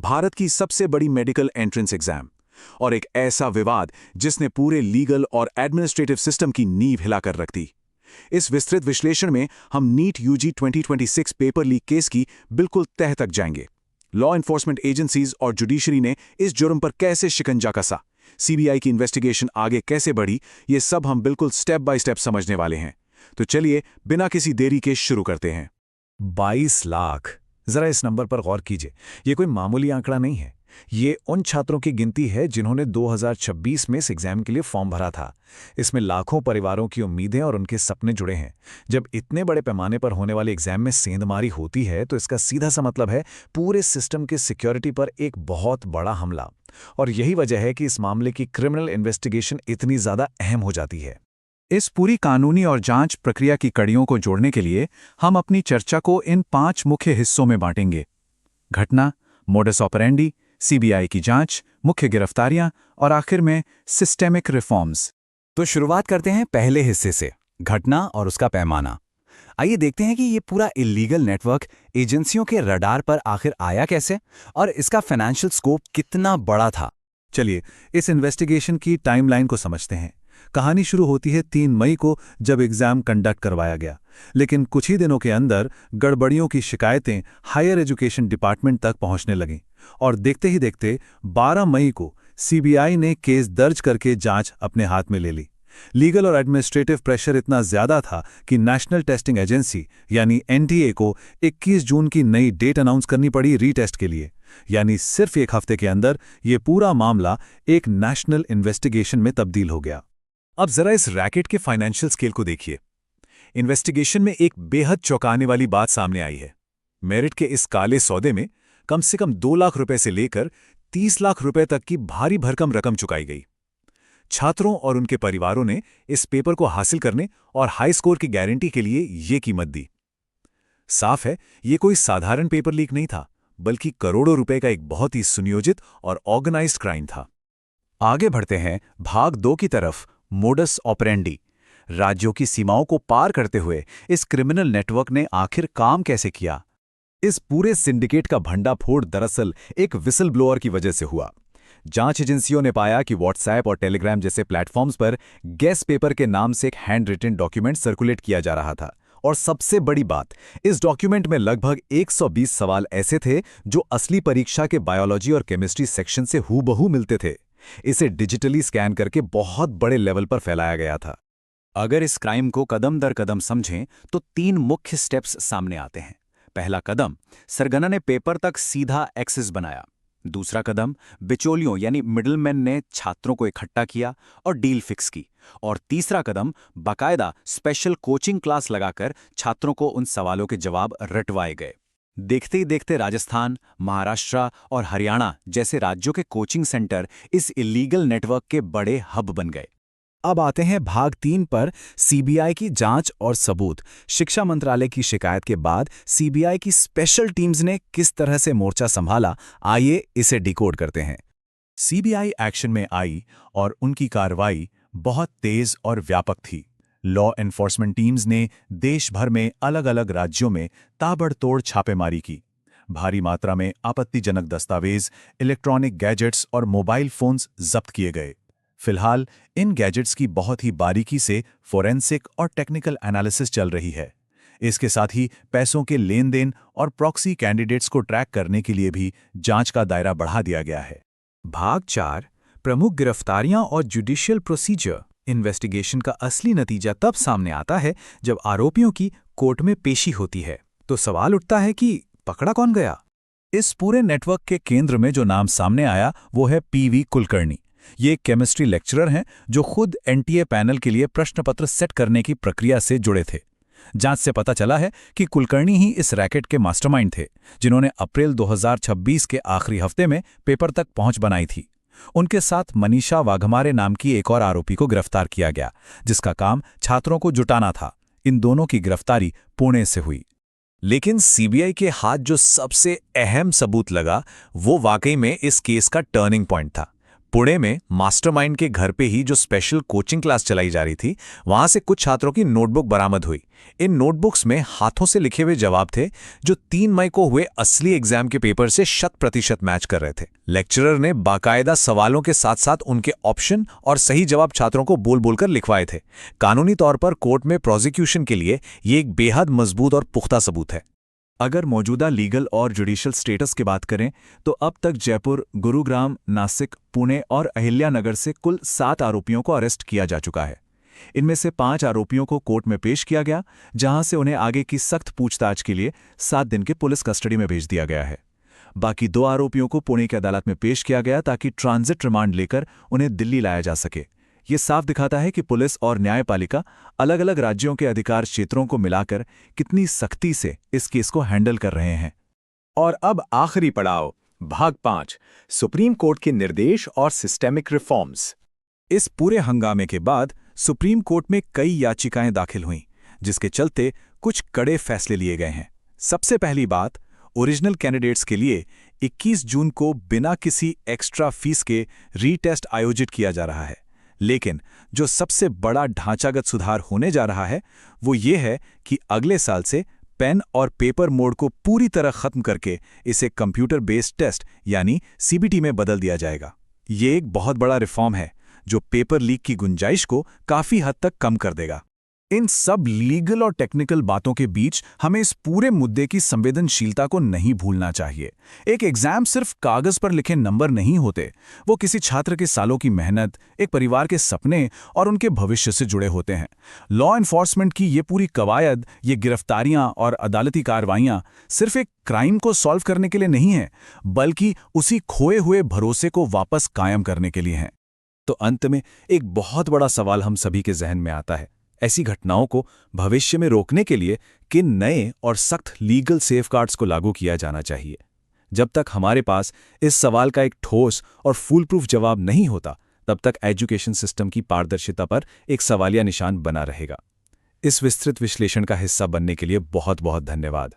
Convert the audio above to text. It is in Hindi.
भारत की सबसे बड़ी मेडिकल एंट्रेंस एग्जाम और एक ऐसा विवाद जिसने पूरे लीगल और एडमिनिस्ट्रेटिव सिस्टम की नींव हिलाकर रख दी। इस विस्तृत विश्लेषण में हम NEET UG 2026 paper leak case की बिल्कुल तह तक जाएंगे। लॉ एन्फोर्समेंट एजेंसीज और जुडिशरी ने इस जुर्म पर कैसे शिकंजा कसा, सीबीआई की इन्वेस्टिगेशन आगे कैसे बढ़ी, ये सब हम बिल्कुल स्टेप बाय स्टेप समझने वाले हैं। तो चलिए बिना किसी देरी के शुरू करते हैं। 22 लाख, जरा इस नंबर पर गौर कीजिए। ये कोई मामूली आंकड़ा नहीं है। ये उन छात्रों की गिनती है जिन्होंने 2026 में इस एग्जाम के लिए फॉर्म भरा था। इसमें लाखों परिवारों की उम्मीदें और उनके सपने जुड़े हैं। जब इतने बड़े पैमाने पर होने वाले एग्जाम में सेंधमारी होती है तो इसका सीधा सा मतलब है पूरे सिस्टम की सिक्योरिटी पर एक बहुत बड़ा हमला। और यही वजह है कि इस मामले की क्रिमिनल इन्वेस्टिगेशन इतनी ज्यादा अहम हो जाती है। इस पूरी कानूनी और जांच प्रक्रिया की कड़ियों को जोड़ने के लिए हम अपनी चर्चा को इन 5 मुख्य हिस्सों में बांटेंगे: घटना, मोडस ऑपरेंडी, सीबीआई की जांच, मुख्य गिरफ्तारियां और आखिर में सिस्टेमिक रिफॉर्म्स। तो शुरुआत करते हैं पहले हिस्से से, घटना और उसका पैमाना। आइए देखते हैं कि ये पूरा इलीगल नेटवर्क एजेंसियों के रडार पर आखिर आया कैसे और इसका फाइनेंशियल स्कोप कितना बड़ा था। चलिए इस इन्वेस्टिगेशन की टाइमलाइन को समझते हैं। कहानी शुरू होती है 3 मई को, जब एग्जाम कंडक्ट करवाया गया। लेकिन कुछ ही दिनों के अंदर गड़बड़ियों की शिकायतें हायर एजुकेशन डिपार्टमेंट तक पहुंचने लगीं और देखते ही देखते 12 मई को सीबीआई ने केस दर्ज करके जांच अपने हाथ में ले ली। लीगल और एडमिनिस्ट्रेटिव प्रेशर इतना ज्यादा था कि नेशनल टेस्टिंग एजेंसी यानी एनटीए को 21 जून की नई डेट अनाउंस करनी पड़ी रीटेस्ट के लिए। यानी सिर्फ एक हफ्ते के अंदर ये पूरा मामला एक नेशनल इन्वेस्टिगेशन में तब्दील हो गया। अब जरा इस रैकेट के फाइनेंशियल स्केल को देखिए। इन्वेस्टिगेशन में एक बेहद चौंकाने वाली बात सामने आई है। मेरिट के इस काले सौदे में कम से कम 2 लाख रुपए से लेकर 30 लाख रुपए तक की भारी भरकम रकम चुकाई गई। छात्रों और उनके परिवारों ने इस पेपर को हासिल करने और हाई स्कोर की गारंटी के लिए ये कीमत दी। साफ है, ये कोई साधारण पेपर लीक नहीं था, बल्कि करोड़ों रुपए का एक बहुत ही सुनियोजित और ऑर्गेनाइज्ड क्राइम था। आगे बढ़ते हैं भाग 2 की तरफ, मोडस ऑपरेंडी। राज्यों की सीमाओं को पार करते हुए इस क्रिमिनल नेटवर्क ने आखिर काम कैसे किया। इस पूरे सिंडिकेट का भंडाफोड़ दरअसल एक विसल ब्लोअर की वजह से हुआ। जांच एजेंसियों ने पाया कि व्हाट्सएप और टेलीग्राम जैसे प्लेटफॉर्म्स पर गेस पेपर के नाम से एक हैंड रिटन डॉक्यूमेंट सर्कुलेट किया जा रहा था। और सबसे बड़ी बात, इस डॉक्यूमेंट में लगभग 120 सवाल ऐसे थे जो असली परीक्षा के बायोलॉजी और केमिस्ट्री सेक्शन से हूबहू मिलते थे। इसे डिजिटली स्कैन करके बहुत बड़े लेवल पर फैलाया गया था। अगर इस क्राइम को कदम दर कदम समझें तो 3 मुख्य स्टेप्स सामने आते हैं। पहला कदम, सरगना ने पेपर तक सीधा एक्सेस बनाया। दूसरा कदम, बिचौलियों यानी मिडलमैन ने छात्रों को इकट्ठा किया और डील फिक्स की। और तीसरा कदम, बाकायदा स्पेशल कोचिंग क्लास लगाकर छात्रों को उन सवालों के जवाब रटवाए गए। देखते ही देखते राजस्थान, महाराष्ट्र और हरियाणा जैसे राज्यों के कोचिंग सेंटर इस इलीगल नेटवर्क के बड़े हब बन गए। अब आते हैं भाग 3 पर, सीबीआई की जांच और सबूत। शिक्षा मंत्रालय की शिकायत के बाद सीबीआई की स्पेशल टीम्स ने किस तरह से मोर्चा संभाला, आइए इसे डिकोड करते हैं। सीबीआई एक्शन में आई और उनकी कार्रवाई बहुत तेज और व्यापक थी। लॉ एन्फोर्समेंट टीम्स ने देश भर में अलग अलग राज्यों में ताबड़तोड़ छापेमारी की। भारी मात्रा में आपत्तिजनक दस्तावेज, इलेक्ट्रॉनिक गैजेट्स और मोबाइल फोन्स जब्त किए गए। फिलहाल इन गैजेट्स की बहुत ही बारीकी से फोरेंसिक और टेक्निकल एनालिसिस चल रही है। इसके साथ ही पैसों के लेन देन और प्रॉक्सी कैंडिडेट्स को ट्रैक करने के लिए भी जांच का दायरा बढ़ा दिया गया है। भाग 4, प्रमुख गिरफ्तारियां और जुडिशियल प्रोसीजर। इन्वेस्टिगेशन का असली नतीजा तब सामने आता है जब आरोपियों की कोर्ट में पेशी होती है। तो सवाल उठता है कि पकड़ा कौन गया। इस पूरे नेटवर्क के केंद्र में जो नाम सामने आया वो है पीवी कुलकर्णी। ये एक केमिस्ट्री लेक्चरर हैं जो खुद एनटीए पैनल के लिए प्रश्न पत्र सेट करने की प्रक्रिया से जुड़े थे। जांच से पता चला है कि कुलकर्णी ही इस रैकेट के मास्टरमाइंड थे, जिन्होंने अप्रैल 2026 के आखिरी हफ्ते में पेपर तक पहुंच बनाई थी। उनके साथ मनीषा वाघमारे नाम की एक और आरोपी को गिरफ्तार किया गया, जिसका काम छात्रों को जुटाना था। इन दोनों की गिरफ्तारी पुणे से हुई। लेकिन सीबीआई के हाथ जो सबसे अहम सबूत लगा, वो वाकई में इस केस का टर्निंग पॉइंट था। पुणे में मास्टरमाइंड के घर पे ही जो स्पेशल कोचिंग क्लास चलाई जा रही थी, वहां से कुछ छात्रों की नोटबुक बरामद हुई। इन नोटबुक्स में हाथों से लिखे हुए जवाब थे जो 3 मई को हुए असली एग्जाम के पेपर से 100% मैच कर रहे थे। लेक्चरर ने बाकायदा सवालों के साथ साथ उनके ऑप्शन और सही जवाब छात्रों को बोल बोलकर लिखवाए थे। कानूनी तौर पर कोर्ट में प्रोसिक्यूशन के लिए ये एक बेहद मजबूत और पुख्ता सबूत है। अगर मौजूदा लीगल और जुडिशियल स्टेटस की बात करें तो अब तक जयपुर, गुरुग्राम, नासिक, पुणे और अहिल्यानगर से कुल 7 आरोपियों को अरेस्ट किया जा चुका है। इनमें से 5 आरोपियों को कोर्ट में पेश किया गया, जहां से उन्हें आगे की सख्त पूछताछ के लिए 7 दिन के पुलिस कस्टडी में भेज दिया गया है। बाकी 2 आरोपियों को पुणे की अदालत में पेश किया गया ताकि ट्रांजिट रिमांड लेकर उन्हें दिल्ली लाया जा सके। ये साफ दिखाता है कि पुलिस और न्यायपालिका अलग अलग राज्यों के अधिकार क्षेत्रों को मिलाकर कितनी सख्ती से इस केस को हैंडल कर रहे हैं। और अब आखिरी पड़ाव, भाग 5, सुप्रीम कोर्ट के निर्देश और सिस्टेमिक रिफॉर्म्स। इस पूरे हंगामे के बाद सुप्रीम कोर्ट में कई याचिकाएं दाखिल हुईं, जिसके चलते कुछ कड़े फैसले लिए गए हैं। सबसे पहली बात, ओरिजिनल कैंडिडेट्स के लिए 21 जून को बिना किसी एक्स्ट्रा फीस के रीटेस्ट आयोजित किया जा रहा है। लेकिन जो सबसे बड़ा ढांचागत सुधार होने जा रहा है वो ये है कि अगले साल से पेन और पेपर मोड को पूरी तरह खत्म करके इसे कंप्यूटर बेस्ड टेस्ट यानी सीबीटी में बदल दिया जाएगा। ये एक बहुत बड़ा रिफॉर्म है जो पेपर लीक की गुंजाइश को काफी हद तक कम कर देगा। इन सब लीगल और टेक्निकल बातों के बीच हमें इस पूरे मुद्दे की संवेदनशीलता को नहीं भूलना चाहिए। एक एग्जाम सिर्फ कागज पर लिखे नंबर नहीं होते, वो किसी छात्र के सालों की मेहनत, एक परिवार के सपने और उनके भविष्य से जुड़े होते हैं। लॉ एनफोर्समेंट की ये पूरी कवायद, ये गिरफ्तारियां और अदालती कार्रवाइयां सिर्फ एक क्राइम को सॉल्व करने के लिए नहीं है, बल्कि उसी खोए हुए भरोसे को वापस कायम करने के लिए हैं। तो अंत में एक बहुत बड़ा सवाल हम सभी के जहन में आता है, ऐसी घटनाओं को भविष्य में रोकने के लिए किन नए और सख्त लीगल सेफगार्ड्स को लागू किया जाना चाहिए। जब तक हमारे पास इस सवाल का एक ठोस और फूल प्रूफ जवाब नहीं होता, तब तक एजुकेशन सिस्टम की पारदर्शिता पर एक सवालिया निशान बना रहेगा। इस विस्तृत विश्लेषण का हिस्सा बनने के लिए बहुत बहुत धन्यवाद।